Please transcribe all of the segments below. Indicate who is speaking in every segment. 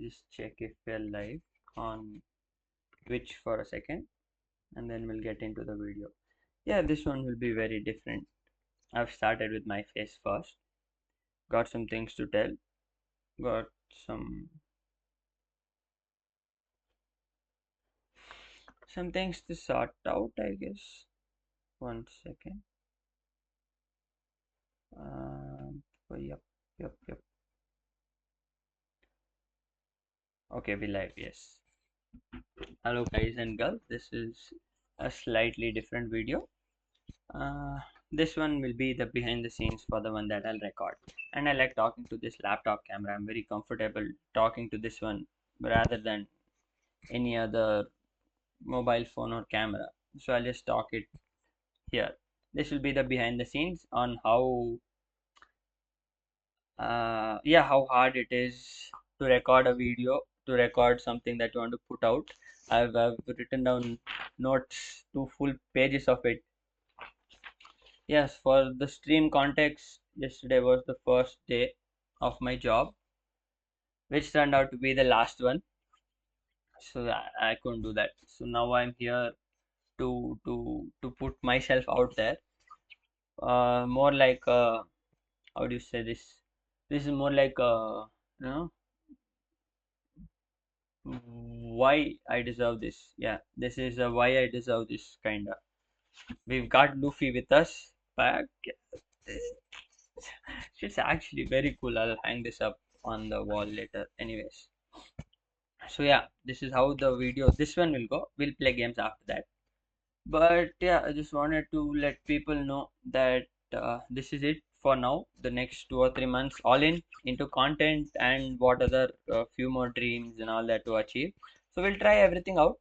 Speaker 1: just check if we're live on Twitch for a second, and then we'll get into the video. Yeah, this one will be very different. I've started with my face first. Got some things to tell. Got some things to sort out, I guess. One second. Yep, yep. Okay, we live. Yes. Hello, guys and girls. This is a slightly different video. Uh, this one will be the behind the scenes for the one that I'll record. And I like talking to this laptop camera. I'm very comfortable talking to this one rather than any other mobile phone or camera. So I'll just talk it here. This will be the behind the scenes on how hard it is to record a video, to record something that you want to put out. I've written down notes, 2 full pages of it. Yes, for the stream context, yesterday was the first day of my job, which turned out to be the last one. So I couldn't do that. So now I'm here to put myself out there. More like how do you say this? This is more like you know why I deserve this. Yeah, this is a why I deserve this kinda. We've got Luffy with us back. It's actually very cool. I'll hang this up on the wall later. Anyways, so yeah, this is how the video. This one will go. We'll play games after that. But yeah, I just wanted to let people know that this is it for now. The next 2 or 3 months, all in into content and what other few more dreams and all that to achieve. So we'll try everything out.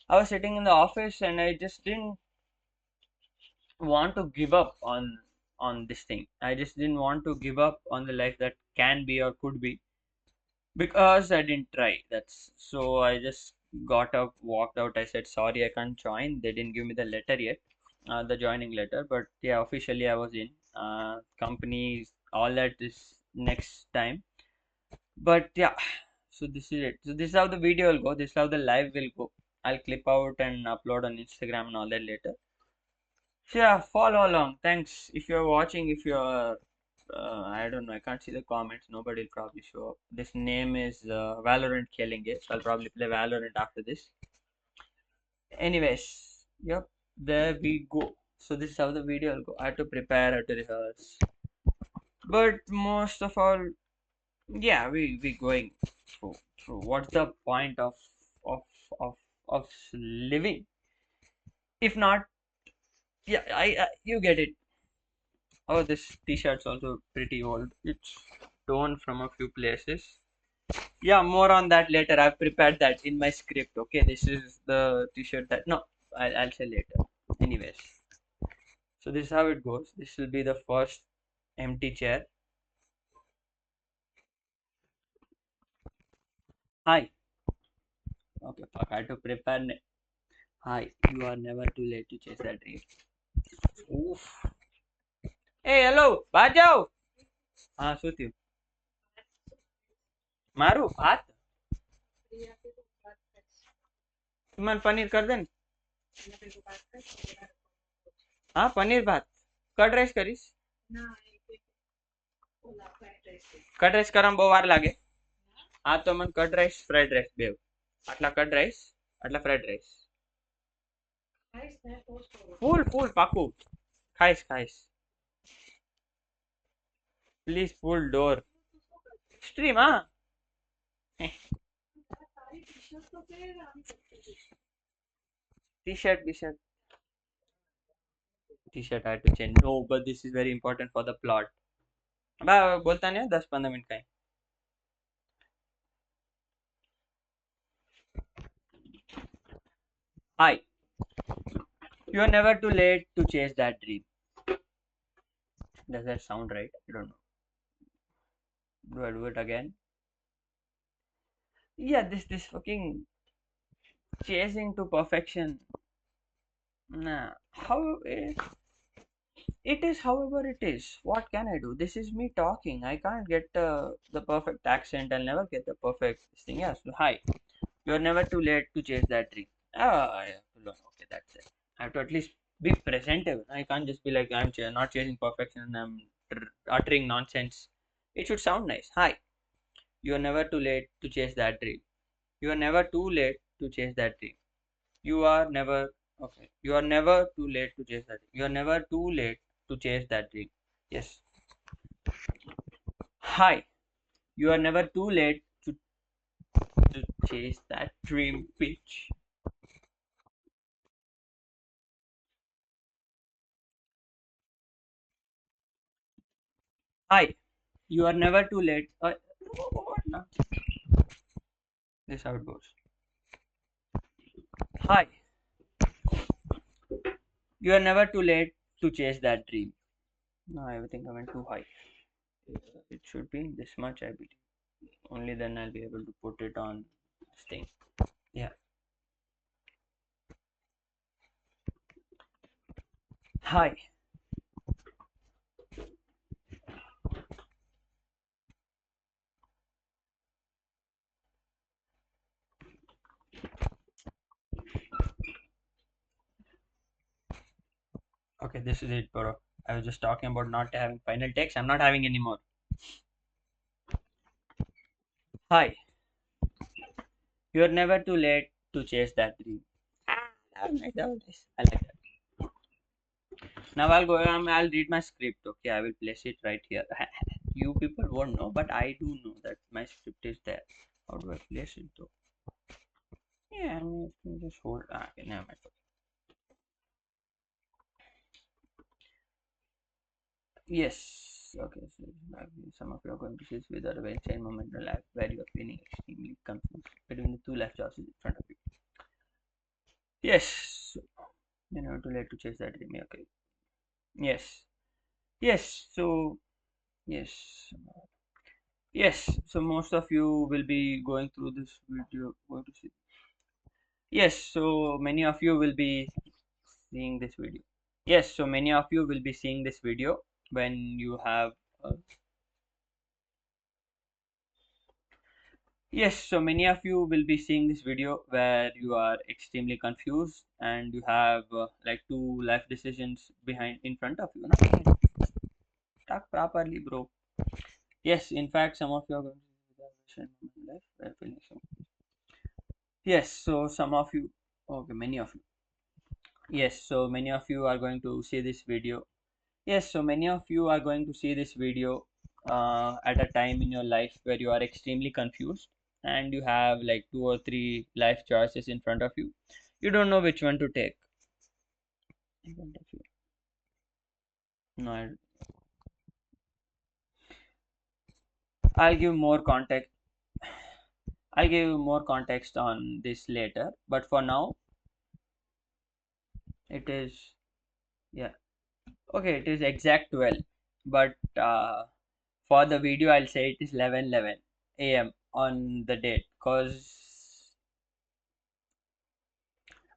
Speaker 1: I was sitting in the office and I just didn't want to give up on this thing. I just didn't want to give up on the life that can be or could be because I didn't try. That's so I just got up, walked out. I said sorry, I can't join. They didn't give me the letter yet, the joining letter. But yeah, officially I was in. Companies, all that is next time. But yeah, so this is it. So this is how the video will go. This is how the live will go. I'll clip out and upload on Instagram and all that later. So yeah, follow along. Thanks. If you're watching, if you're I don't know, I can't see the comments. Nobody will probably show up. This name is Valorant Kellinge, so I'll probably play Valorant after this. Anyways, yep, there we go. So this is how the video will go. I had to prepare, I had to rehearse. But most of all, yeah, we going through. What's the point of of of living? If not, yeah, I you get it. Oh, this t-shirt's also pretty old. It's torn from a few places. Yeah, more on that later. I've prepared that in my script. Okay, this is the t-shirt that no, I'll say later. Anyways, so this is how it goes. This will be the first empty chair. Hi. Okay, fuck. I had to prepare. Hi. You are never too late to chase that dream. Oof. Hey, hello. બહાર જાઓ. હા શું થયું મારું ભાત મને પનીર કર દે ને હા પનીર ભાત કટ રાઈસ કરીશ કટ રાઈસ કરવામાં બહુ વાર લાગે હા તો મને કટ રાઈસ ફ્રાઈડ રાઈસ બે આટલા કટ રાઈસ આટલા ફ્રાઈડ રાઈસ ફૂલ ફૂલ પાકું ખાઈશ પ્લીઝ ફૂલ ડોર સ્ટ્રીમ હા t-shirt t-shirt I had to change. No, but this is very important for the plot. बोलता नहीं 10-15 मिनट का Hi. You are never too late to chase that dream. Does that sound right? I don't know. Do I do it again? Yeah, this fucking chasing to perfection. Nah. How It is however it is. What can I do? This is me talking. I can't get the perfect accent. I'll never get the perfect thing. Yeah, so hi. You're never too late to chase that dream. Yeah. Okay, that's it. I have to at least be presentable. I can't just be like I'm not chasing perfection and I'm uttering nonsense. It should sound nice. Hi. You're never too late to chase that dream. You are never too late to chase that dream. You are never okay. You are never too late to chase that dream. You are never too late to chase that dream. Yes. Hi. You are never too late to chase that dream, bitch. Hi. You are never too late. No. This is how it goes. Hi. You are never too late to chase that dream. No, I think I went too high. It should be this much, I believe. Only then I'll be able to put it on this thing. Yeah. Hi. Okay, this is it, bro. I was just talking about not having final text. I'm not having anymore. Hi. You're never too late to chase that dream. That was nice. That was nice. I like that. Now I'll go. I'll read my script. Okay, I will place it right here. You people won't know, but I do know that my script is there. How do I place it though? Yeah, I mean, just hold. Okay, never mind. Yes. Okay. So some of you are going to see this with a very same moment in life where you are feeling extremely confused between the two life choices in front of you. Yes. You're never too late to chase that dream. Okay. Yes. Yes. So yes. Yes. So most of you will be going through this video. Going to see. Yes. So many of you will be seeing this video. Yes. So many of you will be seeing this video when you have. Yes, so many of you will be seeing this video where you are extremely confused and you have like two life decisions behind in front of you. No? Talk properly, bro. Yes, in fact, some of you are going to see the life where finishing. Yes, so some of you, okay, many of you. Yes, so many of you are going to see this video. Yes, so many of you are going to see this video at a time in your life where you are extremely confused and you have like two or three life choices in front of you. You don't know which one to take. In front of you. No, I'll give more context. I'll give you more context on this later. But for now, it is yeah okay. It is exact 12. But for the video, I'll say it is 11:11 a.m. on the date because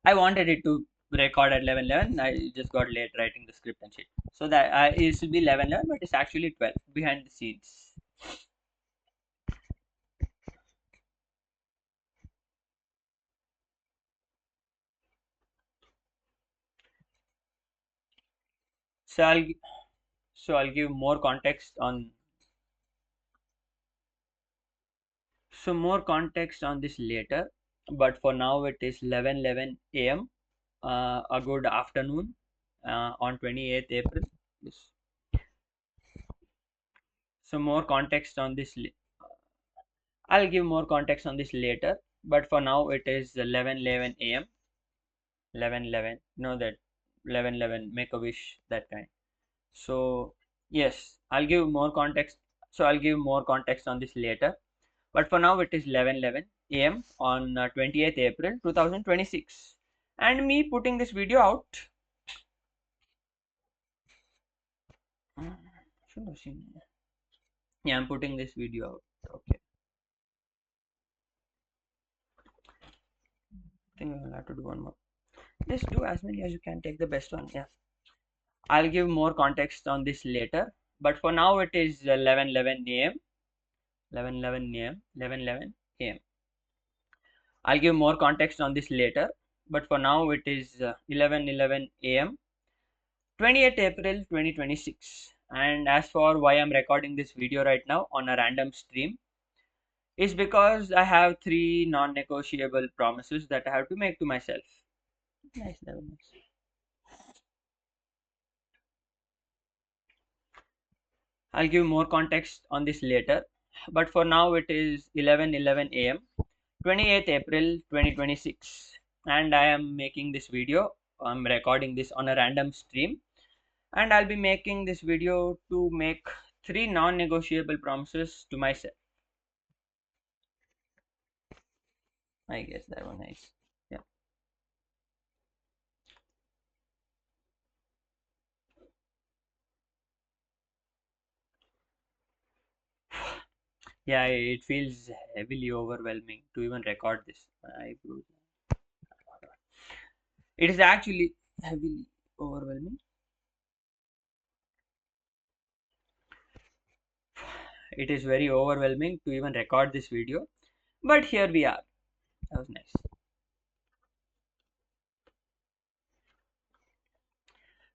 Speaker 1: I wanted it to record at 11:11. I just got late writing the script and shit. So that it should be 11:11, but it's actually 12 behind the scenes. So I'll give more context on more context on this later. But for now, it is 11:11 a.m. A good afternoon on 28th April. Yes. So more context on this. I'll give more context on this later. But for now, it is 11:11 a.m. 11:11. You know that 11:11. Make a wish. That kind. So yes, I'll give more context on this later. But for now, it is 11:11 a.m. on 28th April 2026, and me putting this video out. Should have seen. Yeah, I'm putting this video out. Okay, I think I will have to do one more. Just do as many as you can. Take the best one. Yeah. I'll give more context on this later, but for now it is 11:11 a.m. 11:11 a.m. 11:11 a.m. I'll give more context on this later, but for now it is 11:11 a.m. 28th April 2026. And as for why I'm recording this video right now on a random stream, is because I have three non-negotiable promises that I have to make to myself. Nice, that was nice. I'll give more context on this later, but for now it is 11:11 a.m. 28th April 2026, and I am making this video. I'm recording this on a random stream, and I'll be making this video to make three non-negotiable promises to myself. I guess that was nice. Yeah. Yeah, it feels heavily overwhelming to even record this. It is actually heavily overwhelming. It is very overwhelming to even record this video, but here we are. That was nice.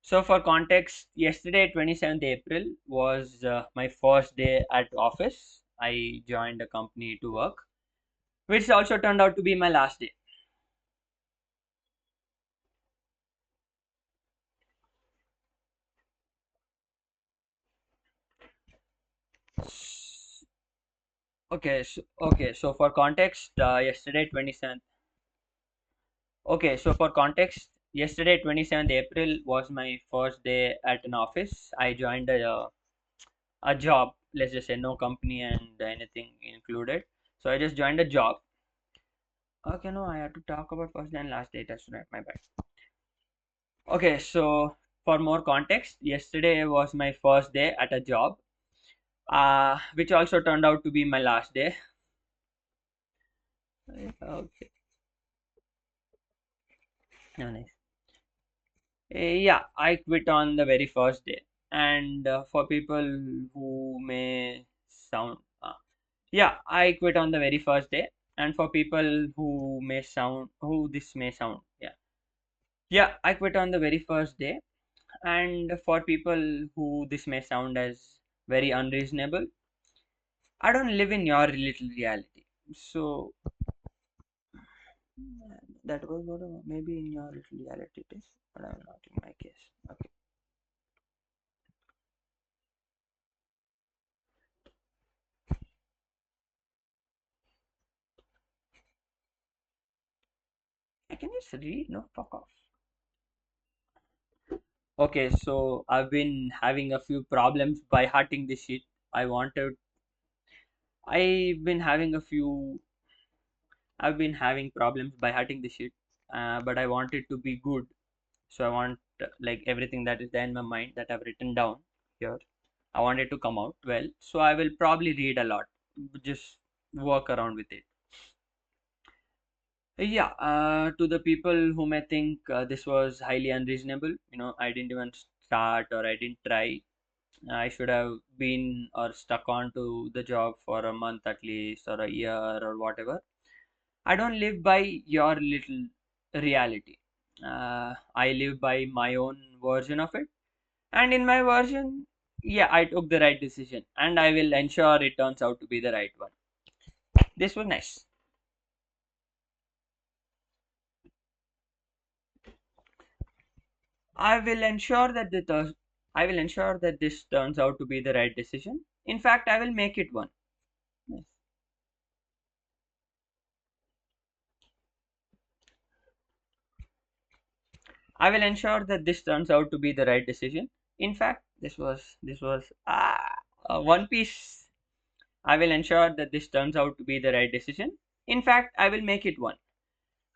Speaker 1: So for context, yesterday 27th April was my first day at office. I joined a company to work, which also turned out to be my last day. Okay, so for context, yesterday 27th. Okay, so for context, yesterday 27th April was my first day at an office. I joined a job. Let's just say no company and anything included. So I just joined a job. Okay, no, I had to talk about first day and last day. That's right, my bad. Okay, so for more context, yesterday was my first day at a job, which also turned out to be my last day. Okay, no, nice. Yeah, I quit on the very first day. And for people who may sound, yeah, I quit on the very first day. And for people who may sound, who this may sound, yeah, I quit on the very first day. And for people who this may sound as very unreasonable, I don't live in your little reality. So that was what maybe in your little reality it is, but I'm not in my case. Okay. Can you just read? No, fuck off. Okay, so I've been having a few problems by hurting this shit. I wanted. I've been having a few. I've been having problems by hurting this shit, but I want it to be good. So I want like everything that is there in my mind that I've written down here. I want it to come out well. So I will probably read a lot. Just work around with it. Yeah, to the people who may think this was highly unreasonable, I didn't even start or I didn't try. I should have been or stuck on to the job for a month at least or a year or whatever. I don't live by your little reality. I live by my own version of it. And in my version, yeah, I took the right decision and I will ensure it turns out to be the right one. This was nice. I will ensure that I will ensure that this turns out to be the right decision. In fact, I will make it one. Yes. I will ensure that this turns out to be the right decision. In fact, this was One Piece. I will ensure that this turns out to be the right decision. In fact, I will make it one.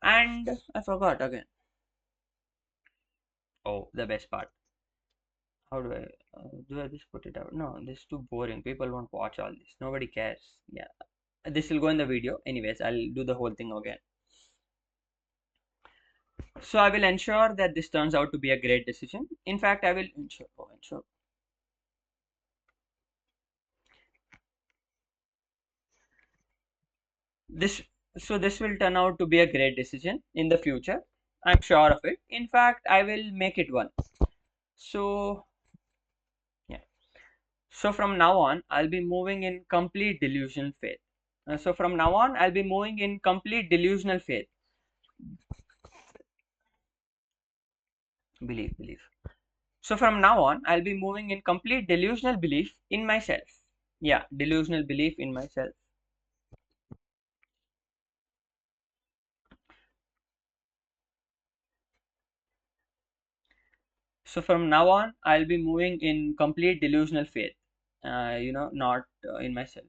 Speaker 1: And I forgot again. Oh, the best part. How do I just put it out? No, this is too boring. People won't watch all this. Nobody cares. Yeah, this will go in the video. Anyways, I'll do the whole thing again. So I will ensure that this turns out to be a great decision. In fact, I will ensure this. So this will turn out to be a great decision in the future. I'm sure of it. In fact, I will make it one. So yeah. So from now on, I'll be moving in complete delusional faith. So from now on, I'll be moving in complete delusional faith. Believe. So from now on, I'll be moving in complete delusional belief in myself. Yeah, delusional belief in myself. So from now on, I'll be moving in complete delusional faith. Not in myself.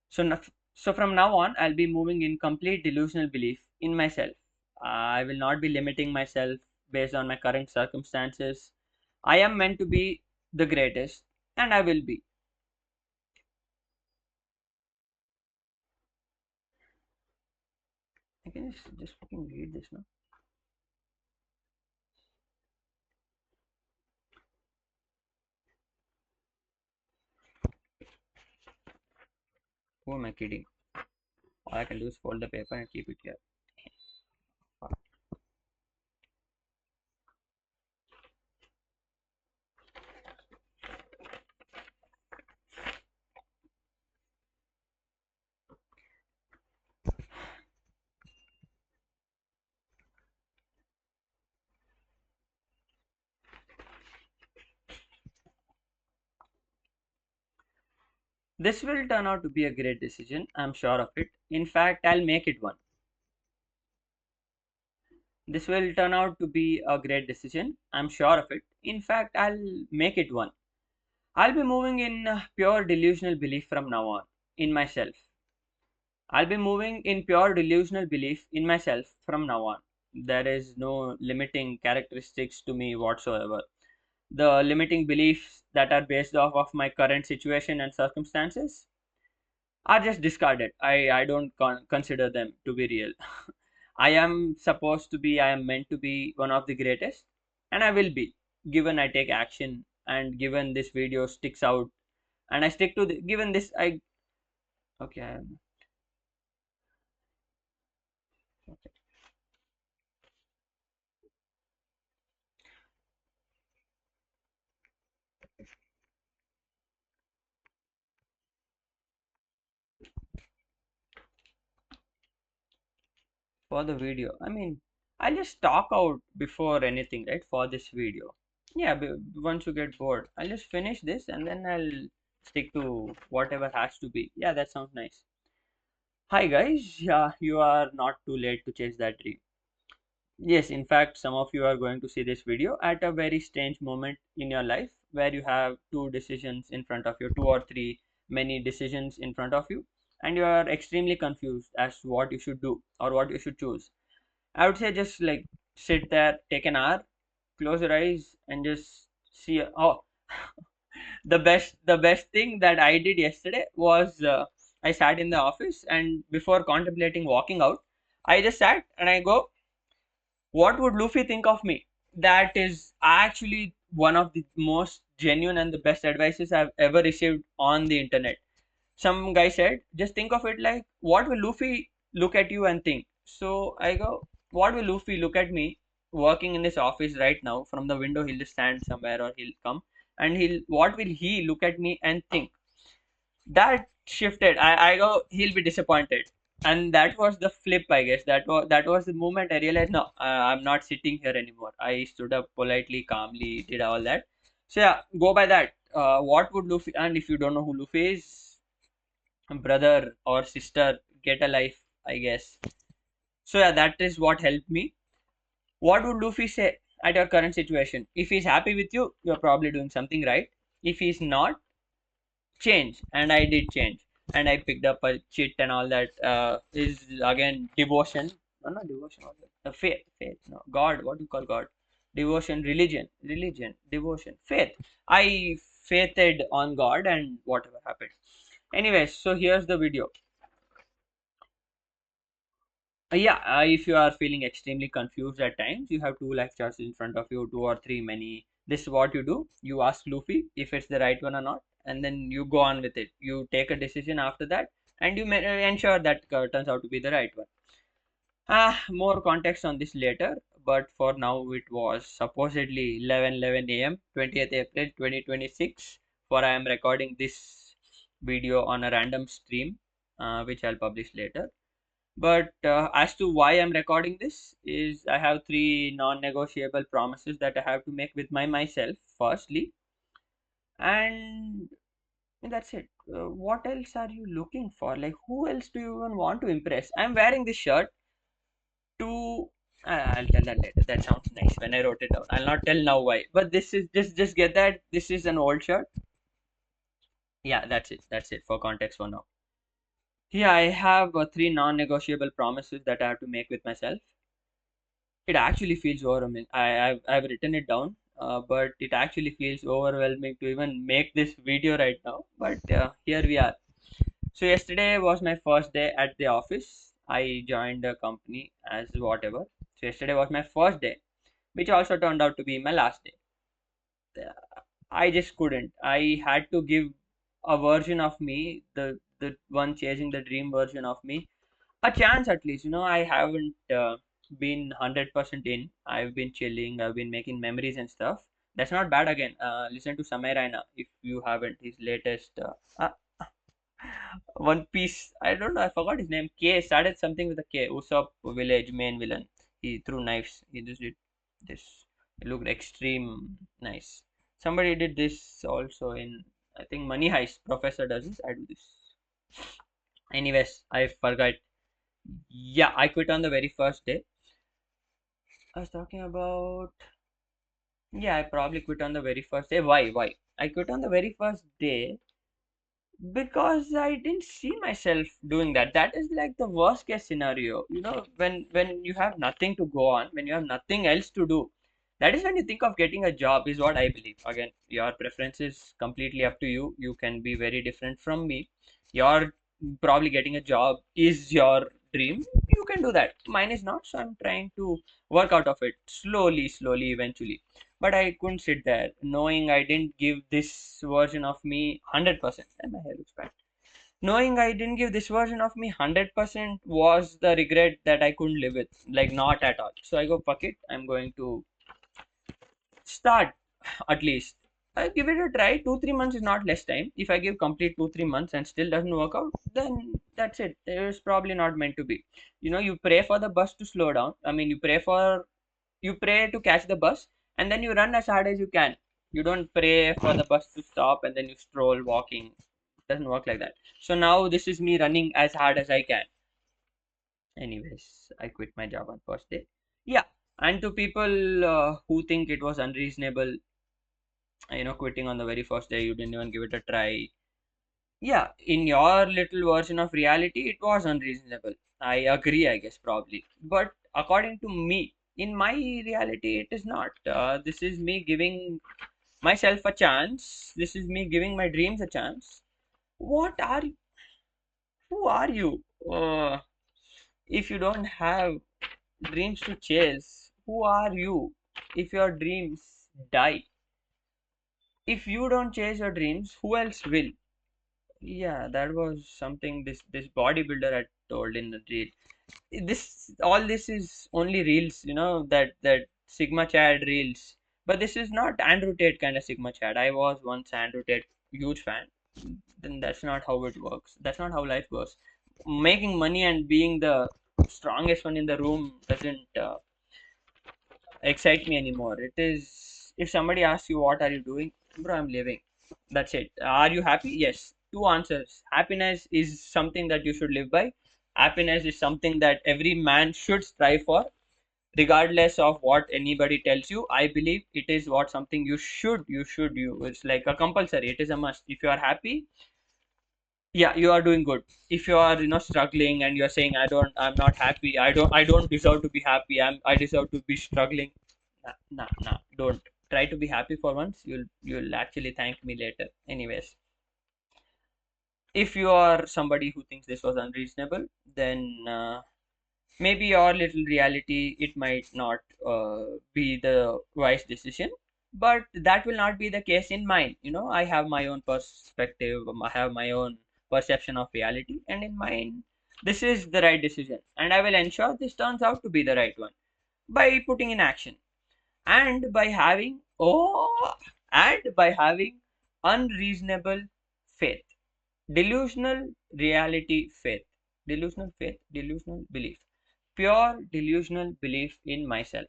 Speaker 1: So, so from now on, I'll be moving in complete delusional belief in myself. I will not be limiting myself based on my current circumstances. I am meant to be the greatest, and I will be. I can just fucking read this now. Who am I kidding? All I can do is fold the paper and keep it here. This will turn out to be a great decision. I'm sure of it. In fact, I'll make it one. This will turn out to be a great decision. I'm sure of it. In fact, I'll make it one. I'll be moving in pure delusional belief from now on in myself. I'll be moving in pure delusional belief in myself from now on. There is no limiting characteristics to me whatsoever. The limiting beliefs that are based off of my current situation and circumstances are just discarded. I don't consider them to be real. I am supposed to be, I am meant to be one of the greatest, and I will be, given I take action and given this video sticks out and I stick to the, given this, I, okay, okay. For the video, I mean, I'll just talk out before anything, right? For this video. Yeah, once you get bored, I'll just finish this and then I'll stick to whatever has to be. Yeah, that sounds nice. Hi guys, yeah, you are not too late to chase that dream. Yes, in fact, some of you are going to see this video at a very strange moment in your life where you have two decisions in front of you, two or three, many decisions in front of you, and you are extremely confused as to what you should do or what you should choose. I would say just like sit there, take an hour, close your eyes, and just see. Oh, the best thing that I did yesterday was I sat in the office and before contemplating walking out, I just sat and I go, what would Luffy think of me? That is actually one of the most genuine and the best advices I've ever received on the internet. Some guy said, just think of it like, what will Luffy look at you and think? So I go, what will Luffy look at me working in this office right now? From the window, he'll just stand somewhere or he'll come and what will he look at me and think? That shifted. I go, he'll be disappointed. And that was the flip, I guess. That was the moment I realized, no, I'm not sitting here anymore. I stood up politely, calmly, did all that. So yeah, go by that. What would Luffy? And if you don't know who Luffy is, brother or sister, get a life, I guess. So yeah, that is what helped me. What would Luffy say at your current situation? If he's happy with you, you're probably doing something right. If he's not, change. And I did change. And I picked up a chit and all that. Is again devotion. No, not devotion. Faith. No, God. What do you call God? Devotion, religion, devotion, faith. I faithed on God, and whatever happened. Anyways, so here's the video. Yeah, if you are feeling extremely confused at times, you have two life choices in front of you, two or three, many. This is what you do. You ask Luffy if it's the right one or not, and then you go on with it. You take a decision after that, and you ensure that turns out to be the right one. More context on this later, but for now it was supposedly 11:11 a.m. 20th April 2026. For I am recording this video on a random stream, which I'll publish later. But as to why I'm recording this is I have three non-negotiable promises that I have to make with myself. Firstly, and that's it. What else are you looking for? Like, who else do you even want to impress? I'm wearing this shirt to. I'll tell that later. That sounds nice when I wrote it down. I'll not tell now why. But this is just get that this is an old shirt. Yeah, that's it. That's it for context for now. Yeah, I have three non-negotiable promises that I have to make with myself. It actually feels overwhelming. I've written it down, but it actually feels overwhelming to even make this video right now. But here we are. So yesterday was my first day at the office. I joined the company as whatever. So yesterday was my first day, which also turned out to be my last day. I just couldn't. I had to give a version of me, the one chasing the dream version of me, a chance at least. I haven't been 100% in. I've been chilling. I've been making memories and stuff. That's not bad. Again, listen to Samay Raina if you haven't. His latest One Piece. I don't know. I forgot his name. K started something with a K. Usopp village main villain. He threw knives. He just did this. It looked extreme nice. Somebody did this also in, I think, Money Heist. Professor does this. I do this. Anyways, I forgot. Yeah, I quit on the very first day. I was talking about, yeah, I probably quit on the very first day. Why? Why? I quit on the very first day because I didn't see myself doing that. That is like the worst case scenario. When you have nothing to go on, when you have nothing else to do, that is when you think of getting a job, is what I believe. Again, your preference is completely up to you. You can be very different from me. Your probably getting a job is your dream. You can do that. Mine is not, so I'm trying to work out of it slowly, slowly, eventually. But I couldn't sit there knowing I didn't give this version of me 100%. And my hair looks bad. Knowing I didn't give this version of me 100% was the regret that I couldn't live with. Like, not at all. So I go, fuck it. I'm going to start at least. I give it a try. 2-3 months is not less time. If I give complete 2-3 months and still doesn't work out, then that's it. It's probably not meant to be. You pray for the bus to slow down. I mean, you pray to catch the bus, and then you run as hard as you can. You don't pray for the bus to stop and then you stroll walking. It doesn't work like that. So now this is me running as hard as I can. Anyways, I quit my job on first day. Yeah, and to people who think it was unreasonable, quitting on the very first day, you didn't even give it a try. Yeah, in your little version of reality, it was unreasonable. I agree, I guess, probably. But according to me, in my reality, it is not. This is me giving myself a chance. This is me giving my dreams a chance. What are you? Who are you? If you don't have dreams to chase, who are you? If your dreams die, if you don't chase your dreams, who else will? Yeah, that was something this bodybuilder had told in the reel. All this is only reels, that Sigma Chad reels. But this is not Andrew Tate kind of Sigma Chad. I was once Andrew Tate huge fan. Then that's not how it works. That's not how life goes. Making money and being the strongest one in the room doesn't excite me anymore. It is, if somebody asks you what are you doing, bro, I'm living. That's it. Are you happy? Yes. Two answers. Happiness is something that you should live by. Happiness is something that every man should strive for, regardless of what anybody tells you. I believe it is what something you. It's like a compulsory. It is a must. If you are happy, yeah, you are doing good. If you are struggling and you're saying I'm not happy, I don't deserve to be happy, I deserve to be struggling. Nah, nah, nah, don't. Try to be happy for once. You'll actually thank me later. Anyways, if you are somebody who thinks this was unreasonable, then Maybe your little reality, it might not be the wise decision, but that will not be the case in mine. I have my own perspective, I have my own perception of reality, and in mine, this is the right decision, and I will ensure this turns out to be the right one by putting in action, and by having unreasonable faith. Delusional reality faith. Delusional faith, delusional belief. Pure delusional belief in myself.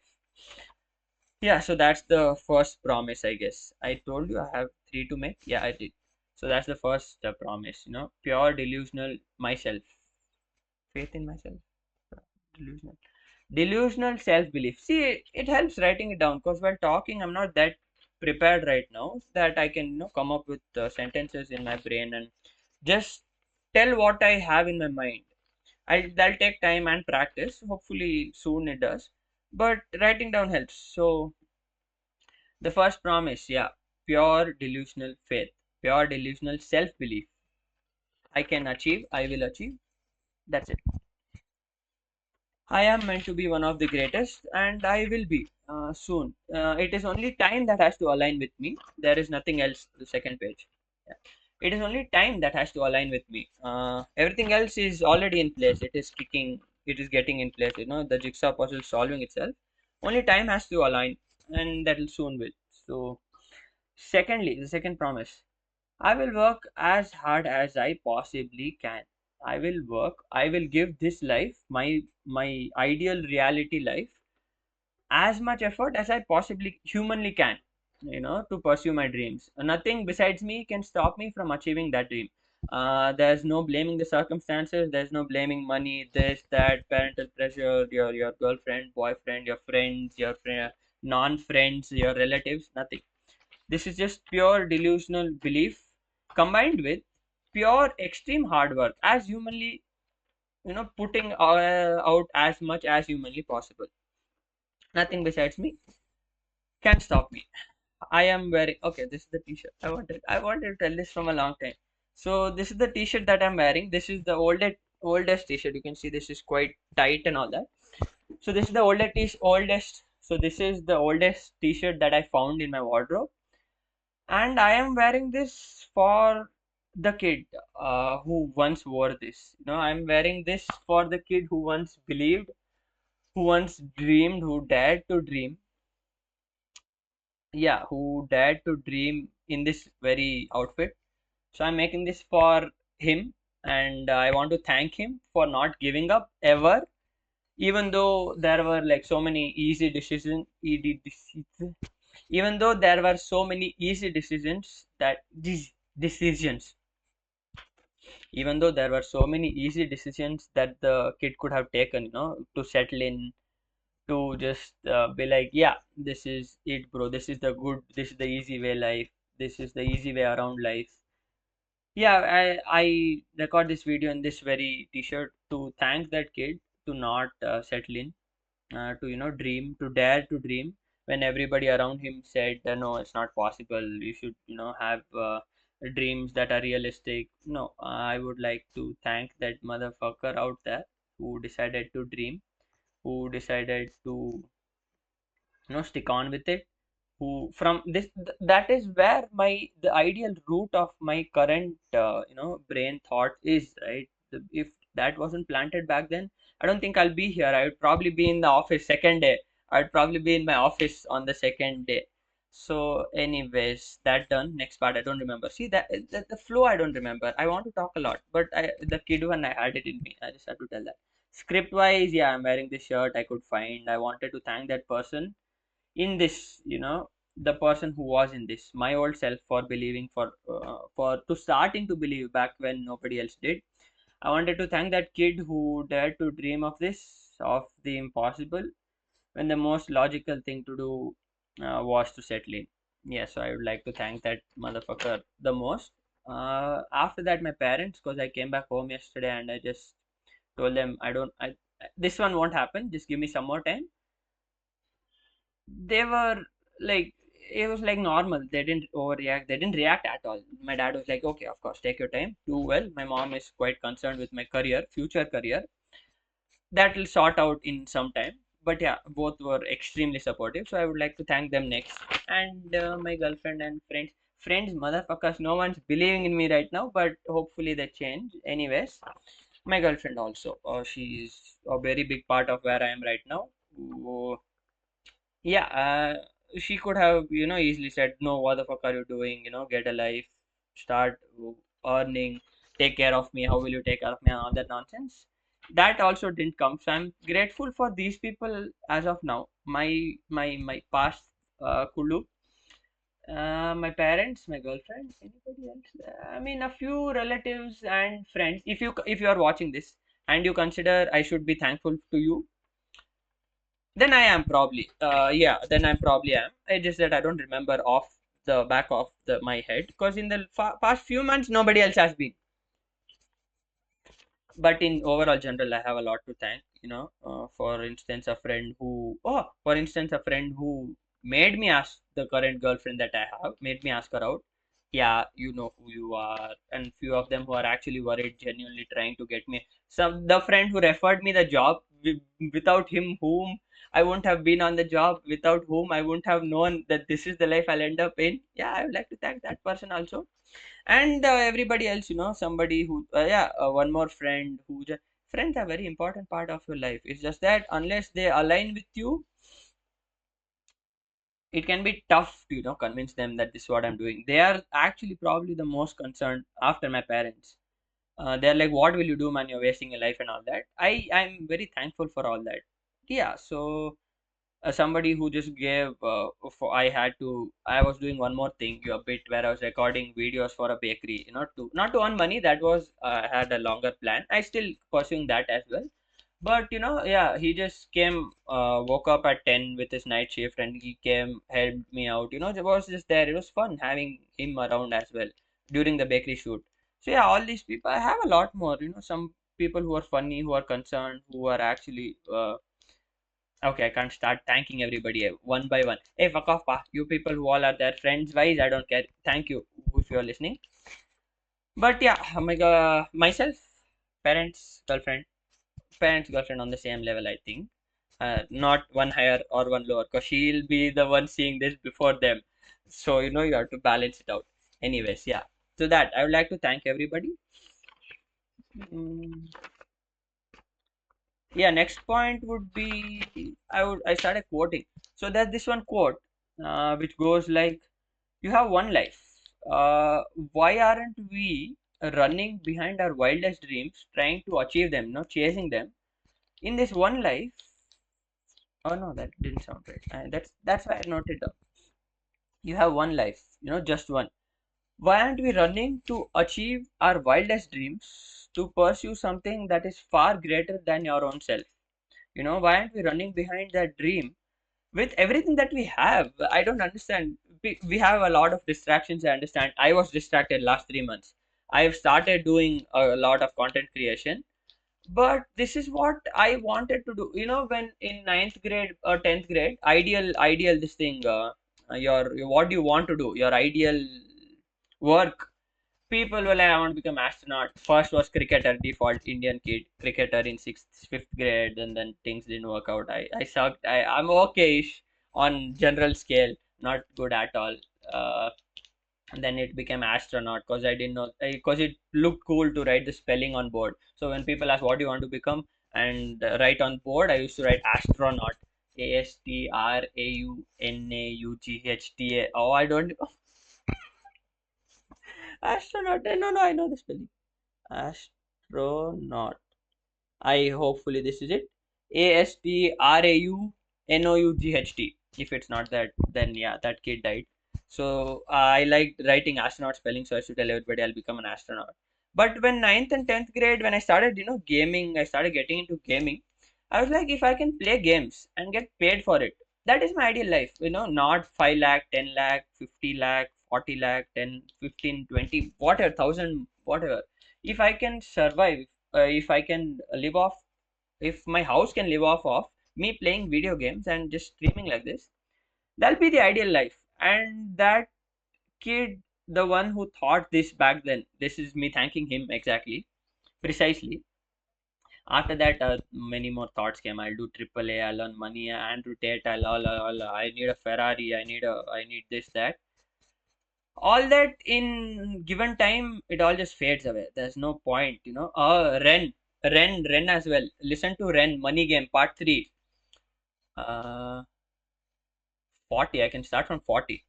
Speaker 1: Yeah, so that's the first promise, I guess. I told you I have three to make. Yeah, I did. So that's the first promise, pure delusional myself. Faith in myself. Delusional. Delusional self-belief. See, it helps writing it down because while talking, I'm not that prepared right now that I can, come up with sentences in my brain and just tell what I have in my mind. That'll take time and practice. Hopefully soon it does. But writing down helps. So the first promise, yeah, pure delusional faith, pure delusional self-belief. I can achieve, I will achieve. That's it. I am meant to be one of the greatest, and I will be soon. It is only time that has to align with me. There is nothing else. The second page. Yeah. It is only time that has to align with me. Everything else is already in place. It is kicking. It is getting in place. The jigsaw puzzle is solving itself. Only time has to align, and that will soon will. So, secondly, the second promise. I will work as hard as I possibly can. I will work. I will give this life, my ideal reality life, as much effort as I possibly humanly can, to pursue my dreams. Nothing besides me can stop me from achieving that dream. There's no blaming the circumstances. There's no blaming money, this, that, parental pressure, your girlfriend, boyfriend, your friends, your non-friends, your relatives. Nothing. This is just pure delusional belief combined with pure extreme hard work, as humanly, putting out as much as humanly possible. Nothing besides me can stop me. I am wearing, okay, this is the t-shirt. I wanted to tell this from a long time. So this is the t-shirt that I'm wearing. This is the oldest t-shirt. You can see this is quite tight and all that. So this is the oldest. So this is the oldest t-shirt that I found in my wardrobe, and I am wearing this for the kid who once wore this. I'm wearing this for the kid who once believed, who once dreamed, who dared to dream. Yeah, who dared to dream in this very outfit. So I'm making this for him, and I want to thank him for not giving up ever, even though there were like so many easy decisions, even though there were so many easy decisions that these decisions even though there were so many easy decisions that the kid could have taken, to settle in, to just be like, yeah, this is it, bro. This is the easy way life. This is the easy way around life. Yeah, I record this video in this very t-shirt to thank that kid to not settle in, to dream, to dare to dream when everybody around him said, no, it's not possible, you should have dreams that are realistic. No, I would like to thank that motherfucker out there who decided to dream, who decided to stick on with it, who from that is where the ideal root of my current brain thought is, right? If that wasn't planted back then, I don't think I'll be here. I would probably be in the office second day. I'd probably be in my office on the second day. So anyways, that done. Next part I don't remember. See that the flow I don't remember. I want to talk a lot, but the kid one I had it in me. I just have to tell that. Script wise, yeah, I'm wearing this shirt I could find. I wanted to thank that person in this, the person who was in this, my old self, for believing, for to starting to believe back when nobody else did. I wanted to thank that kid who dared to dream of this, of the impossible, when the most logical thing to do was to settle in. Yeah, so I would like to thank that motherfucker the most. After that, my parents, because I came back home yesterday and I just told them, this one won't happen, just give me some more time. They were like, it was like normal. They didn't overreact. They didn't react at all. My dad was like, okay, of course, take your time, do well. My mom is quite concerned with my career, future career. that will sort out in some time. But yeah, both were extremely supportive, so I would like to thank them next. And my girlfriend and friends, motherfuckers, no one's believing in me right now, but hopefully they change. Anyways, my girlfriend also, she's a very big part of where I am right now. Oh, yeah, she could have, easily said, no, what the fuck are you doing? Get a life, start earning, take care of me. How will you take care of me? And all that nonsense. That also didn't come. So I'm grateful for these people as of now. My past Kulu, my parents, my girlfriend, anybody else? I mean, a few relatives and friends. If you are watching this and you consider I should be thankful to you, then I am probably, yeah, then I'm probably am. It's just that I don't remember off the back of my head because in the past few months nobody else has been. But in overall general, I have a lot to thank. For instance, a friend who made me ask the current girlfriend that I have, made me ask her out. Yeah, you know who you are, and few of them who are actually worried, genuinely trying to get me. Some the friend who referred me the job, without him, whom I wouldn't have been on the job, without whom I wouldn't have known that this is the life I'll end up in. Yeah, I would like to thank that person also. And everybody else, somebody who, yeah, one more friend who just, friends are very important part of your life. It's just that unless they align with you, it can be tough to, convince them that this is what I'm doing. They are actually probably the most concerned after my parents. They're like, what will you do, man? You're wasting your life and all that. I'm very thankful for all that. Yeah, so somebody who just gave, for I was doing one more thing a bit where I was recording videos for a bakery, to not to earn money. That was, I had a longer plan. I still pursuing that as well. But yeah, he just came, woke up at 10 with his night shift, and he came, helped me out. It was just there. It was fun having him around as well during the bakery shoot. So yeah, all these people, I have a lot more. Some people who are funny, who are concerned, who are actually, okay, I can't start thanking everybody, one by one. Hey, fuck off, pa. You people who all are there, friends wise, I don't care. Thank you if you are listening. But yeah, oh my god, myself, parents, girlfriend, on the same level, I think. Not one higher or one lower, because she'll be the one seeing this before them. So, you have to balance it out. Anyways, yeah. So that I would like to thank everybody. Mm, yeah, next point would be, I started quoting. So there's this one quote, which goes like, you have one life. Why aren't we running behind our wildest dreams, trying to achieve them, chasing them? In this one life, oh no, that didn't sound right. That's why I noted down. You have one life, just one. Why aren't we running to achieve our wildest dreams, to pursue something that is far greater than your own self? Why aren't we running behind that dream with everything that we have? I don't understand. We have a lot of distractions. I understand. I was distracted last 3 months. I've started doing a lot of content creation, but this is what I wanted to do. When in ninth grade or 10th grade, ideal this thing, your what do you want to do? Your ideal work. People were like, I want to become astronaut. First was cricketer, default Indian kid, cricketer in sixth, fifth grade, and then things didn't work out. I sucked. I'm okay-ish on general scale, not good at all. And then it became astronaut because I didn't know, because it looked cool to write the spelling on board. So when people ask what do you want to become and write on board, I used to write astronaut. Astronaughta. Oh, I don't. Astronaut. No, no, I know the spelling. Astronaut. I hopefully this is it. Astraunought. If it's not that, then yeah, that kid died. So I liked writing astronaut spelling, so I should tell everybody I'll become an astronaut. But when ninth and 10th grade, when I started, gaming, I started getting into gaming. I was like, if I can play games and get paid for it, that is my ideal life. Not 5 lakh, 10 lakh, 50 lakh, 40 lakh, 10, 15, 20, whatever, 1,000, whatever. If I can survive, if I can live off, if my house can live off me playing video games and just streaming like this, that'll be the ideal life. And that kid, the one who thought this back then, this is me thanking him exactly, precisely. After that, many more thoughts came. I'll do triple A. I'll earn money. Andrew Tate. I need a Ferrari. I need this, that. All that in given time, it all just fades away. There's no point, you know. Ren as well. Listen to Ren, Money Game, Part 3. 40. I can start from 40.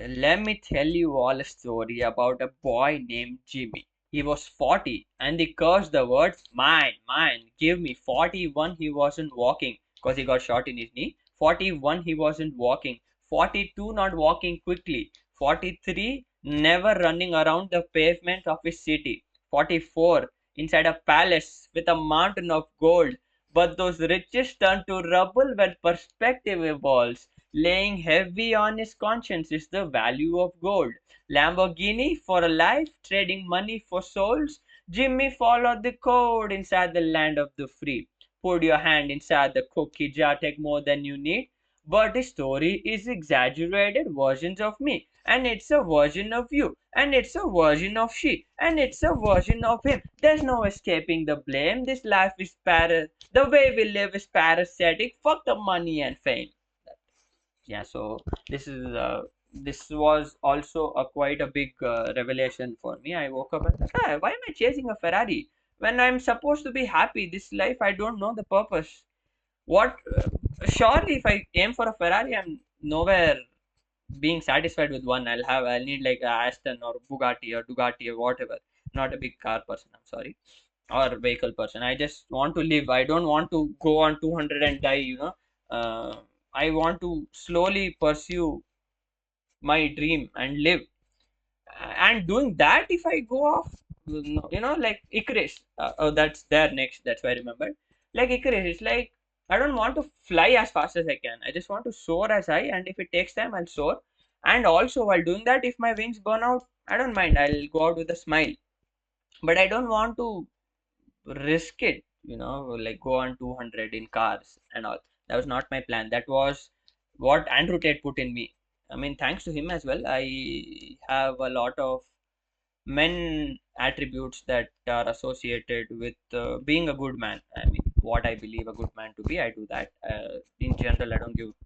Speaker 1: Let me tell you all a story about a boy named Jimmy. He was 40 and he cursed the words, mine, mine, give me. 41 he wasn't walking because he got shot in his knee. 41 he wasn't walking. 42 not walking quickly. 43 never running around the pavement of his city. 44 inside a palace with a mountain of gold. But those riches turn to rubble when perspective evolves. Laying heavy on his conscience is the value of gold. Lamborghini for a life, trading money for souls. Jimmy followed the code inside the land of the free. Put your hand inside the cookie jar, take more than you need. But the story is exaggerated versions of me, and it's a version of you, and it's a version of she, and it's a version of him. There's no escaping the blame. This life is the way we live is parasitic. Fuck the money and fame. Yeah, so this was also a quite a big revelation for me. I woke up and like, why am I chasing a Ferrari when I'm supposed to be happy this life? I don't know the purpose. What Surely if I aim for a Ferrari, I'm nowhere being satisfied with one. I'll need like a Aston or Bugatti or Ducati or whatever. Not a big car person, I'm sorry, or vehicle person. I just want to live. I don't want to go on 200 and die, you know. I want to slowly pursue my dream and live. And doing that, if I go off, you know, like Icarus. Oh, that's there next. That's why I remembered. Like Icarus, it's like I don't want to fly as fast as I can. I just want to soar as high, and if it takes time, I'll soar. And also, while doing that, if my wings burn out, I don't mind. I'll go out with a smile. But I don't want to risk it, you know, like go on 200 in cars and all. That was not my plan. That was what Andrew Tate put in me. I mean, thanks to him as well, I have a lot of men attributes that are associated with being a good man. I mean, what I believe a good man to be, I do that. In general,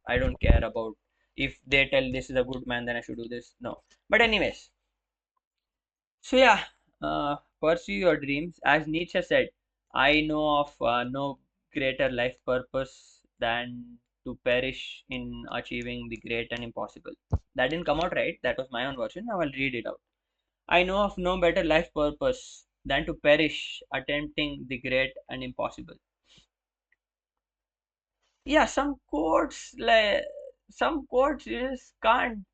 Speaker 1: I don't care about if they tell this is a good man, then I should do this. No. But anyways, so yeah, pursue your dreams. As Nietzsche said, I know of no greater life purpose than to perish in achieving the great and impossible. That didn't come out right. That was my own version. Now I'll read it out. I know of no better life purpose than to perish attempting the great and impossible. Yeah, some quotes you just can't,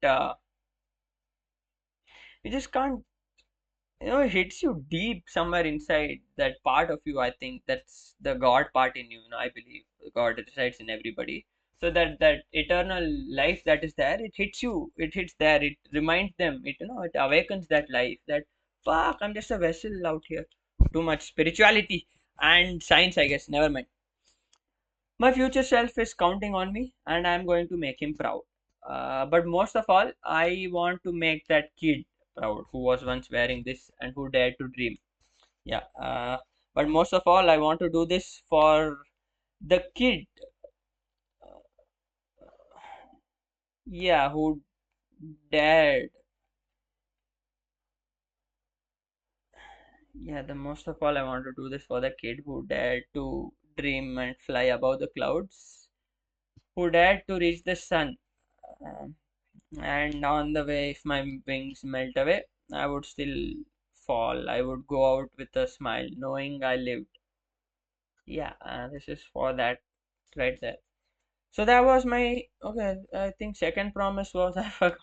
Speaker 1: you know, it hits you deep somewhere inside that part of you. I think that's the God part in you, you know. I believe God resides in everybody. So that eternal life that is there, it hits you, it hits there, it reminds them, it, you know, it awakens that life, that fuck, I'm just a vessel out here. Too much spirituality and science, I guess, never mind. My future self is counting on me, and I'm going to make him proud. But most of all, I want to make that kid proud who was once wearing this and who dared to dream. Yeah. But most of all, I want to do this for the kid, yeah, who dared. Yeah, the most of all, I want to do this for the kid who dared to dream and fly above the clouds, who dared to reach the sun. Um, and on the way, if my wings melt away, I would still fall. I would go out with a smile, knowing I lived. Yeah, this is for that right there. So that was my okay. I think second promise was I forgot.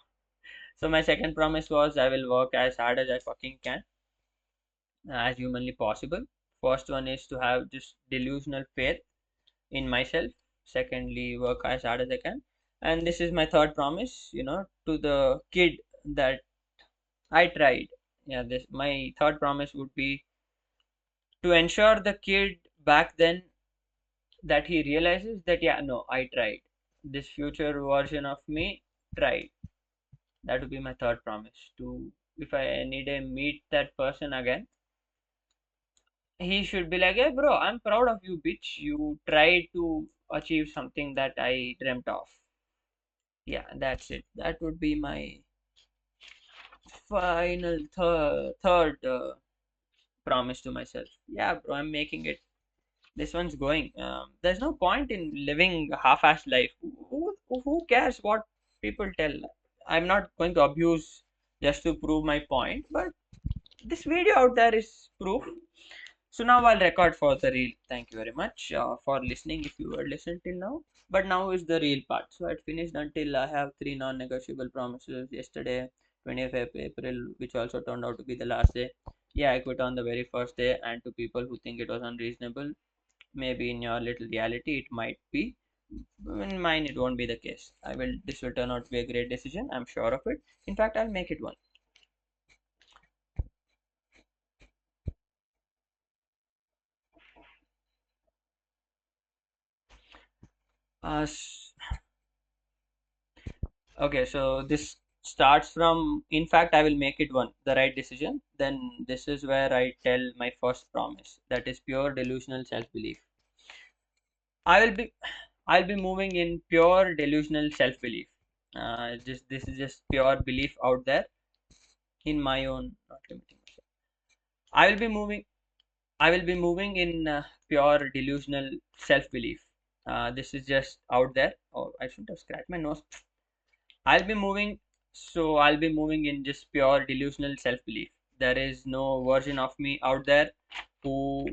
Speaker 1: So my second promise was I will work as hard as I fucking can, as humanly possible. First one is to have just delusional faith in myself. Secondly, work as hard as I can. And this is my third promise, you know, to the kid that I tried. Yeah, this my third promise would be to ensure the kid back then that he realizes that yeah, no, I tried. This future version of me tried. That would be my third promise. To if I need to meet that person again, he should be like, hey bro, I'm proud of you, bitch. You tried to achieve something that I dreamt of. Yeah, that's it. That would be my final third promise to myself. Yeah, bro, I'm making it. This one's going. There's no point in living a half-assed life. Who cares what people tell? I'm not going to abuse just to prove my point, but this video out there is proof. So now I'll record for the reel. Thank you very much for listening if you were listening till now. But now is the real part. So I finished until I have three non-negotiable promises yesterday, 20th April, which also turned out to be the last day. Yeah, I quit on the very first day, and to people who think it was unreasonable, maybe in your little reality it might be. In mine, it won't be the case. This will turn out to be a great decision. I'm sure of it. In fact, I'll make it one. Uh, Okay, so this starts from, in fact, I will make it one, the right decision. Then this is where I tell my first promise, that is pure delusional self-belief. I will be, I'll be moving in pure delusional self-belief. Just this is just pure belief out there in my own, not limiting myself. I will be moving, I will be moving in pure delusional self-belief. This is just out there. Oh, I shouldn't have scratched my nose. I'll be moving, so I'll be moving in just pure delusional self belief. There is no version of me out there who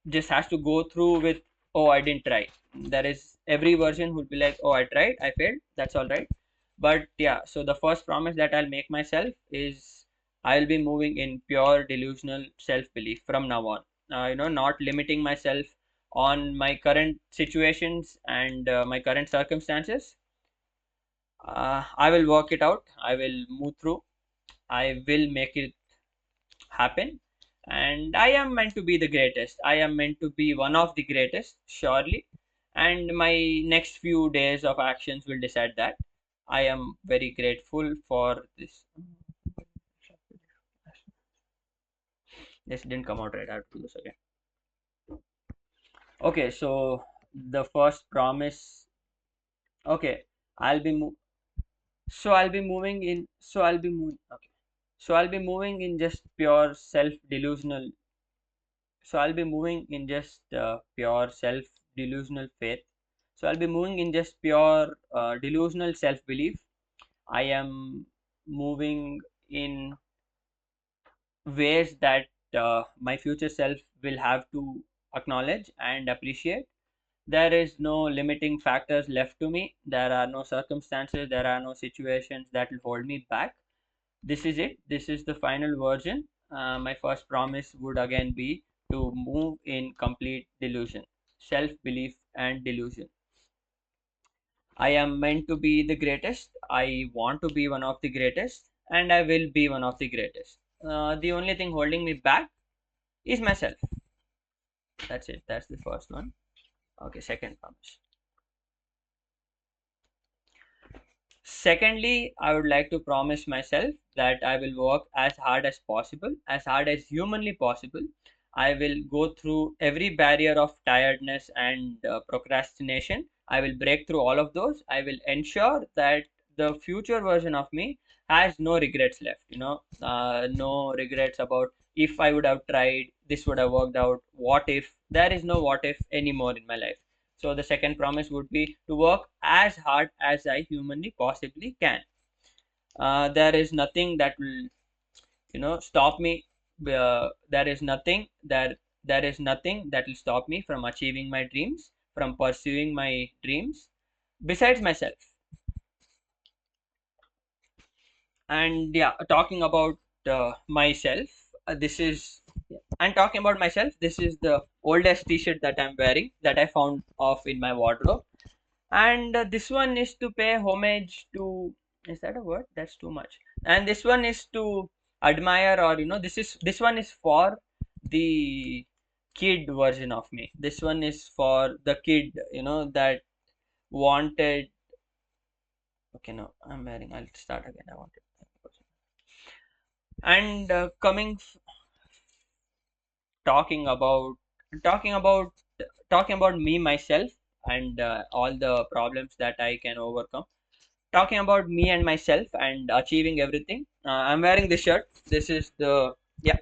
Speaker 1: just has to go through with, oh, I didn't try. There is every version who'll be like, oh, I tried, I failed, that's all right. But yeah, so the first promise that I'll make myself is I'll be moving in pure delusional self belief from now on. Not limiting myself on my current situations and my current circumstances. I will work it out. I will move through. I will make it happen. And I am meant to be the greatest. I am meant to be one of the greatest, surely. And my next few days of actions will decide that. I am very grateful for this. This didn't come out right. I have to do this again. Okay, so the first promise. Okay, I'll be mo- so I'll be moving in. So I'll be moving. Okay. So I'll be moving in just pure self delusional. So I'll be moving in just pure self delusional faith. So I'll be moving in just pure delusional self belief. I am moving in ways that my future self will have to acknowledge and appreciate. There is no limiting factors left to me. There are no circumstances, there are no situations that will hold me back. This is it. This is the final version. My first promise would again be to move in complete delusion, self belief, and delusion. I am meant to be the greatest. I want to be one of the greatest, and I will be one of the greatest. The only thing holding me back is myself. That's it. That's the first one. Okay, second promise. Secondly, I would like to promise myself that I will work as hard as possible, as hard as humanly possible. I will go through every barrier of tiredness and procrastination. I will break through all of those. I will ensure that the future version of me has no regrets left. No regrets about if I would have tried, this would have worked out. What if? There is no what if anymore in my life. So the second promise would be to work as hard as I humanly possibly can. There is nothing that will, stop me. There is nothing that will stop me from achieving my dreams, from pursuing my dreams, besides myself. And yeah, talking about myself, this is and talking about myself, this is the oldest T-shirt that I'm wearing that I found off in my wardrobe. And this one is to pay homage to, is that a word? That's too much. And this one is to admire, or this one is for the kid version of me. This one is for the kid, that wanted. Okay, no, I'm wearing, I'll start again. I wanted. And coming talking about talking about talking about me myself and all the problems that I can overcome. Talking about me and myself and achieving everything. I'm wearing this shirt. This is the yeah.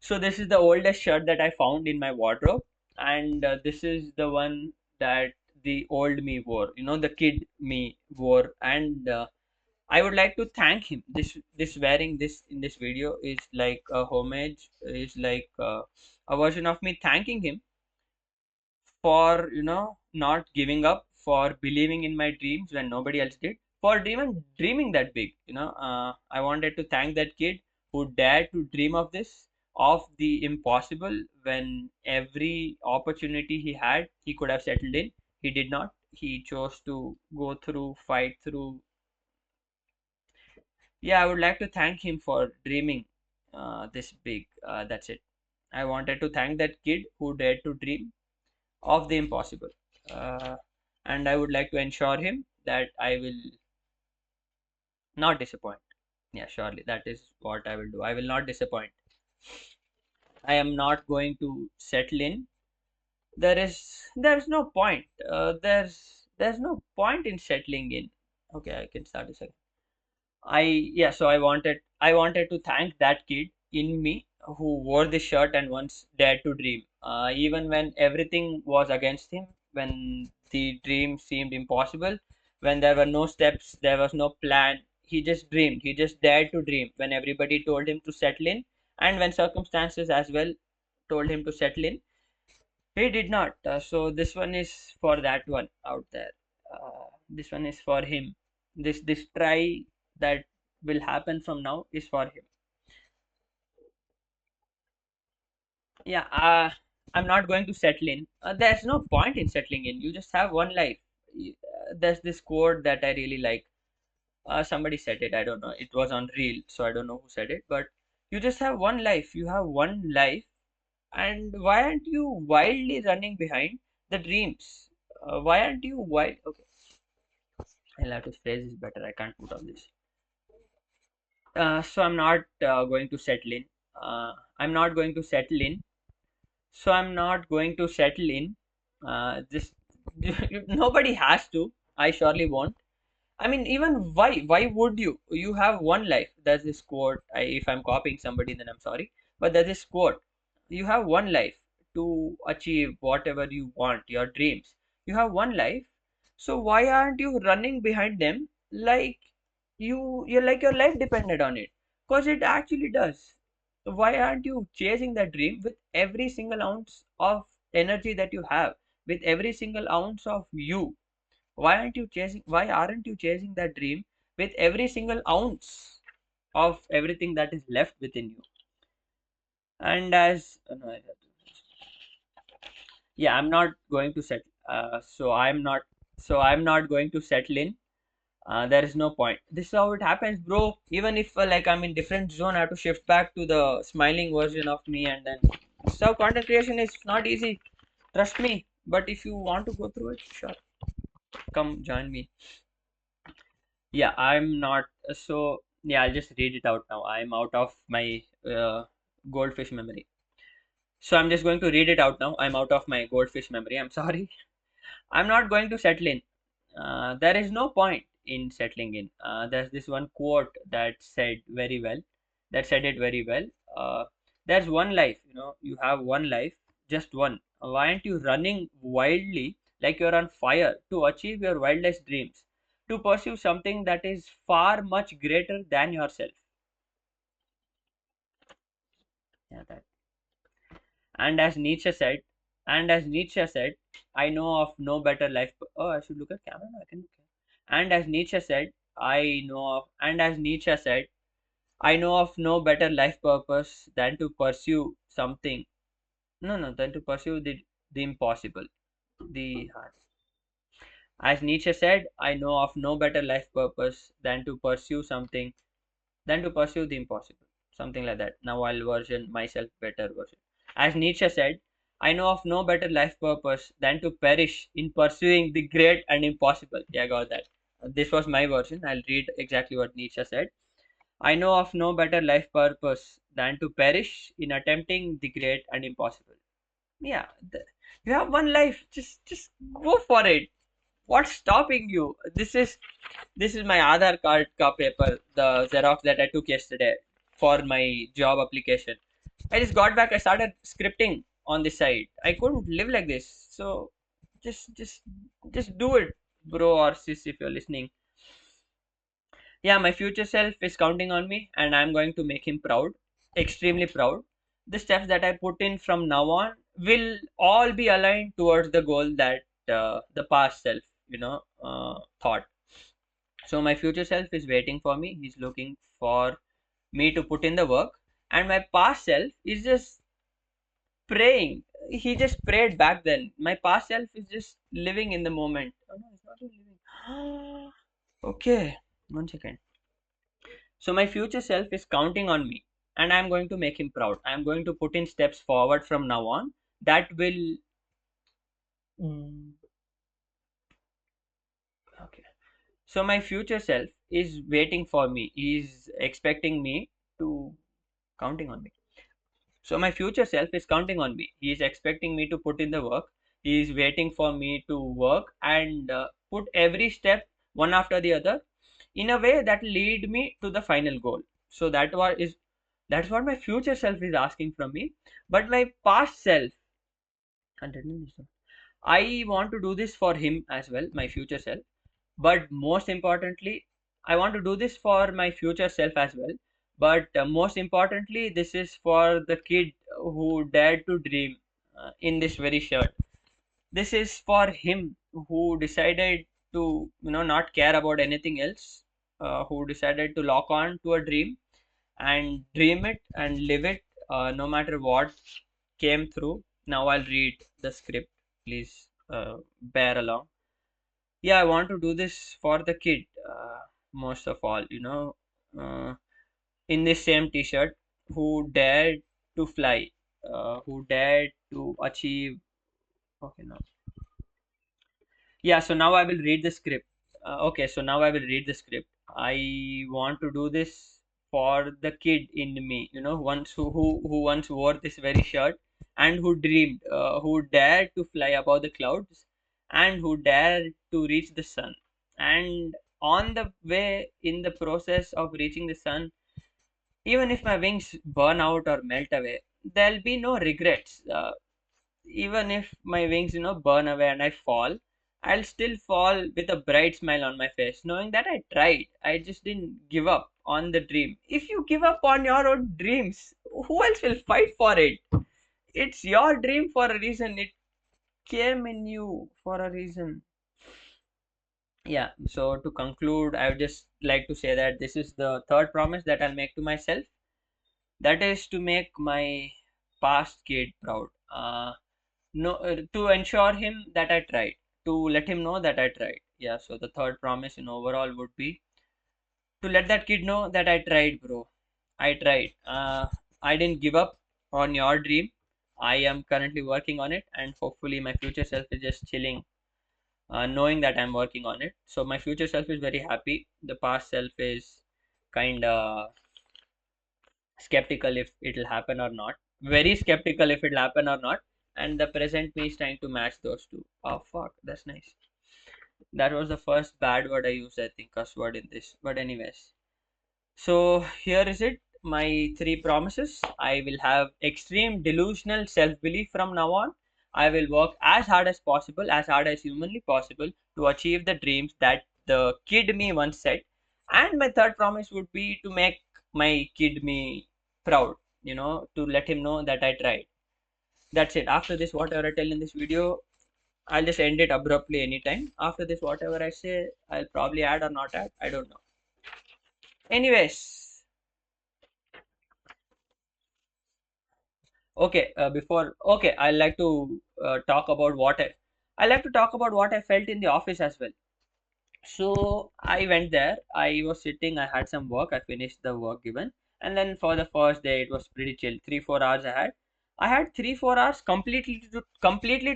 Speaker 1: So this is the oldest shirt that I found in my wardrobe, and this is the one that the old me wore. You know, the kid me wore, and I would like to thank him. This wearing this in this video is like a homage, is like a version of me thanking him for not giving up, for believing in my dreams when nobody else did, for even dreaming that big. I wanted to thank that kid who dared to dream of this, of the impossible, when every opportunity he had he could have settled in. He did not. He chose to go through, fight through. Yeah, I would like to thank him for dreaming this big. That's it. I wanted to thank that kid who dared to dream of the impossible. Uh, and I would like to ensure him that I will not disappoint. Yeah, surely that is what I will do. I will not disappoint. I am not going to settle in. There's no point. There's no point in settling in. Okay, I can start a second. So I wanted to thank that kid in me who wore this shirt and once dared to dream. Even when everything was against him, when the dream seemed impossible, when there were no steps, there was no plan, he just dreamed. He just dared to dream when everybody told him to settle in, and when circumstances as well told him to settle in. He did not. So this one is for that one out there. This one is for him. This try that will happen from now is for him. Yeah. I'm not going to settle in. There's no point in settling in. You just have one life. There's this quote that I really like. Somebody said it. I don't know. It was on Reel, so I don't know who said it. But you just have one life. You have one life, and why aren't you wildly running behind the dreams? Why aren't you wild? Okay, I'll have to phrase this better. I can't put on this. So I'm not going to settle in. I'm not going to settle in. So I'm not going to settle in. Just nobody has to. I surely won't. I mean, even why? Why would you? You have one life. There's this quote. If I'm copying somebody, then I'm sorry. But there's this quote. You have one life to achieve whatever you want, your dreams. You have one life. So why aren't you running behind them like you're like your life depended on it? Because it actually does. Why aren't you chasing that dream with every single ounce of energy that you have, with every single ounce of you? Why aren't you chasing that dream with every single ounce of everything that is left within you? And as no, yeah, I'm not going to settle. I'm not going to settle in. There is no point. This is how it happens, bro. Even if like I'm in different zone, I have to shift back to the smiling version of me, and then so content creation is not easy. Trust me. But if you want to go through it, sure, come join me. Yeah, I'm not. So yeah, I'll just read it out now. I'm out of my goldfish memory. So I'm just going to read it out now. I'm out of my goldfish memory. I'm sorry. I'm not going to settle in. There is no point in settling in. There's this one quote that said it very well. Uh, there's one life, you have one life, just one. Why aren't you running wildly like you're on fire to achieve your wildest dreams, to pursue something that is far much greater than yourself? Yeah, that. And as Nietzsche said, I know of no better life. Oh, I should look at camera. I can look at. And as Nietzsche said, I know of no better life purpose than to pursue something. No, no, than to pursue the impossible. The As Nietzsche said, I know of no better life purpose than to pursue the impossible. Something like that. Now I'll version myself better version. As Nietzsche said, I know of no better life purpose than to perish in pursuing the great and impossible. Yeah, I got that. This was my version. I'll read exactly what Nietzsche said. I know of no better life purpose than to perish in attempting the great and impossible. Yeah, you have one life. Just go for it. What's stopping you? This is my Aadhaar card ka paper, the Xerox that I took yesterday for my job application. I just got back. I started scripting on the side. I couldn't live like this. So just just just do it, bro or sis, if you're listening. Yeah, my future self is counting on me, and I'm going to make him proud, extremely proud. The steps that I put in from now on will all be aligned towards the goal that the past self, thought. So my future self is waiting for me. He's looking for me to put in the work, and my past self is just praying. He just prayed back then. My past self is just living in the moment. Oh no, it's not even living. Okay, 1 second. So my future self is counting on me, and I'm going to make him proud. I'm going to put in steps forward from now on that will. Mm, okay. So my future self is waiting for me. He's expecting me to counting on me. So my future self is counting on me. He is expecting me to put in the work. He is waiting for me to work and put every step one after the other in a way that lead me to the final goal. So that's what my future self is asking from me. But my past self, I want to do this for him as well, my future self. But most importantly, I want to do this for my future self as well. But most importantly, this is for the kid who dared to dream in this very shirt. This is for him who decided to, not care about anything else, who decided to lock on to a dream and dream it and live it, no matter what came through. Now I'll read the script. Please bear along. Yeah, I want to do this for the kid, most of all, uh, in this same t-shirt, who dared to fly, who dared to achieve. Okay, no. Yeah, so now I will read the script. Okay, so now I will read the script. I want to do this for the kid in me, once who once wore this very shirt and who dreamed, who dared to fly above the clouds and who dared to reach the sun. And on the way, in the process of reaching the sun, even if my wings burn out or melt away, there'll be no regrets. Even if my wings, burn away and I fall, I'll still fall with a bright smile on my face, knowing that I tried. I just didn't give up on the dream. If you give up on your own dreams, who else will fight for it? It's your dream for a reason. It came in you for a reason. Yeah, so to conclude, I would just like to say that this is the third promise that I'll make to myself. That is to make my past kid proud. No, to ensure him that I tried, to let him know that I tried. Yeah, so the third promise in overall would be to let that kid know that I tried, bro. I tried. I didn't give up on your dream. I am currently working on it, and hopefully, my future self is just chilling, knowing that I'm working on it. So, my future self is very happy. The past self is kind of skeptical if it'll happen or not. Very skeptical if it'll happen or not. And the present me is trying to match those two. Oh, fuck. That's nice. That was the first bad word I used, I think, cuss word in this. But, anyways. So, here is it. My three promises. I will have extreme delusional self belief from now on. I will work as hard as possible, as hard as humanly possible, to achieve the dreams that the kid me once said. And my third promise would be to make my kid me proud, to let him know that I tried. That's it. After this, whatever I tell in this video, I'll just end it abruptly anytime. After this, whatever I say, I'll probably add or not add. I don't know. Anyways, okay. Okay, I like to talk about I like to talk about what I felt in the office as well. So I went there. I was sitting. I had some work. I finished the work given, and then for the first day, it was pretty chill. 3 4 hours I had. I had 3 4 hours completely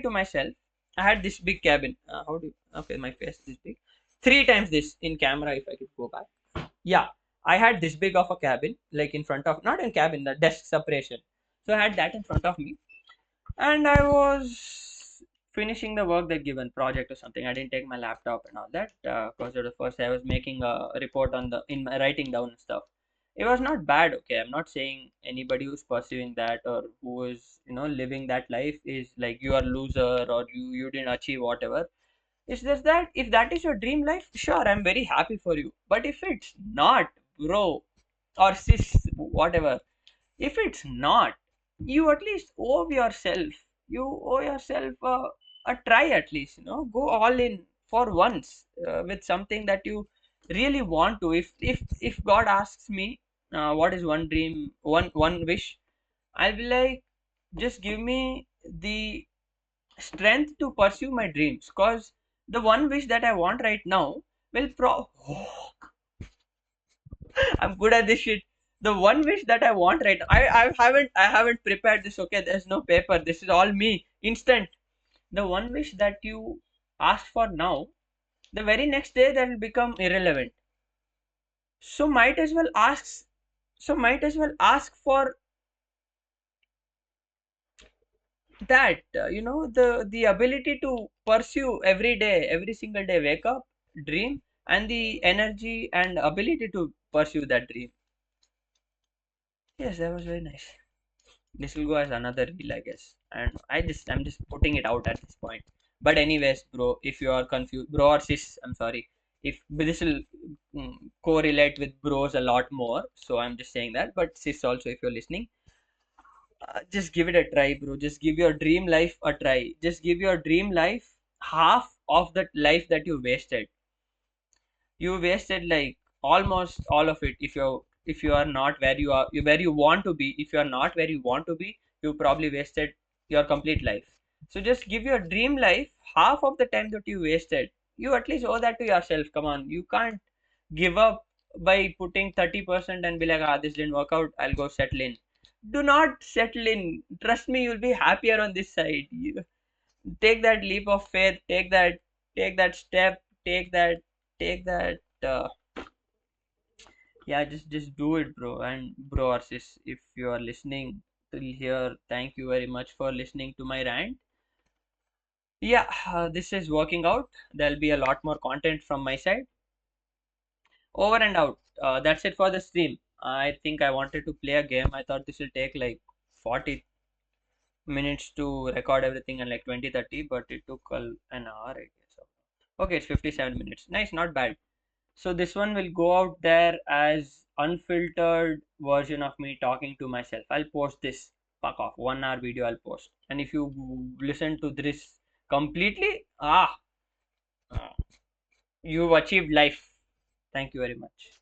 Speaker 1: to myself. I had this big cabin. How do? Okay, my face is this big. Three times this in camera. If I could go back. Yeah. I had this big of a cabin, like in front of, not in cabin, the desk separation. So I had that in front of me, and I was finishing the work that given project or something. I didn't take my laptop and all that because at the first I was making a report on the in my writing down stuff. It was not bad. Okay, I'm not saying anybody who's pursuing that or who is living that life is like you are loser or you didn't achieve whatever. It's just that if that is your dream life, sure, I'm very happy for you. But if it's not, bro, or sis, whatever, if it's not, you at least owe yourself. You owe yourself a try at least. Go all in for once with something that you really want to. If God asks me, what is one dream, one wish, I'll be like, just give me the strength to pursue my dreams. Cause the one wish that I want right now will I'm good at this shit. The one wish that I want right now, I haven't prepared this. Okay, there's no paper. This is all me, instant. The one wish that you ask for now, the very next day that will become irrelevant. So might as well ask. So might as well ask for that. The ability to pursue every day, every single day. Wake up, dream, and the energy and ability to pursue that dream. Yes, that was very nice. This will go as another reel, I guess. And I'm just putting it out at this point. But anyways, bro, if you are confused, bro or sis, I'm sorry. If this will correlate with bros a lot more, so I'm just saying that. But sis also, if you're listening, just give it a try, bro. Just give your dream life a try. Just give your dream life half of the life that you wasted. You wasted like almost all of it. If you are not where you are, where you want to be, if you are not where you want to be, you probably wasted your complete life. So just give your dream life half of the time that you wasted. You at least owe that to yourself. Come on, you can't give up by putting 30% and be like, this didn't work out, I'll go settle in. Do not settle in. Trust me, you'll be happier on this side. Take that leap of faith. Take that step. Take that uh, yeah, just do it, bro. And bro or sis, if you are listening till here, thank you very much for listening to my rant. Yeah, this is working out. There'll be a lot more content from my side. Over and out. That's it for the stream. I think I wanted to play a game. I thought this will take like 40 minutes to record everything and like 20-30, but it took an hour, I guess. Okay, it's 57 minutes. Nice, not bad. So this one will go out there as unfiltered version of me talking to myself. I'll post this. Fuck off. 1 hour video I'll post. And if you listen to this completely, you've achieved life. Thank you very much.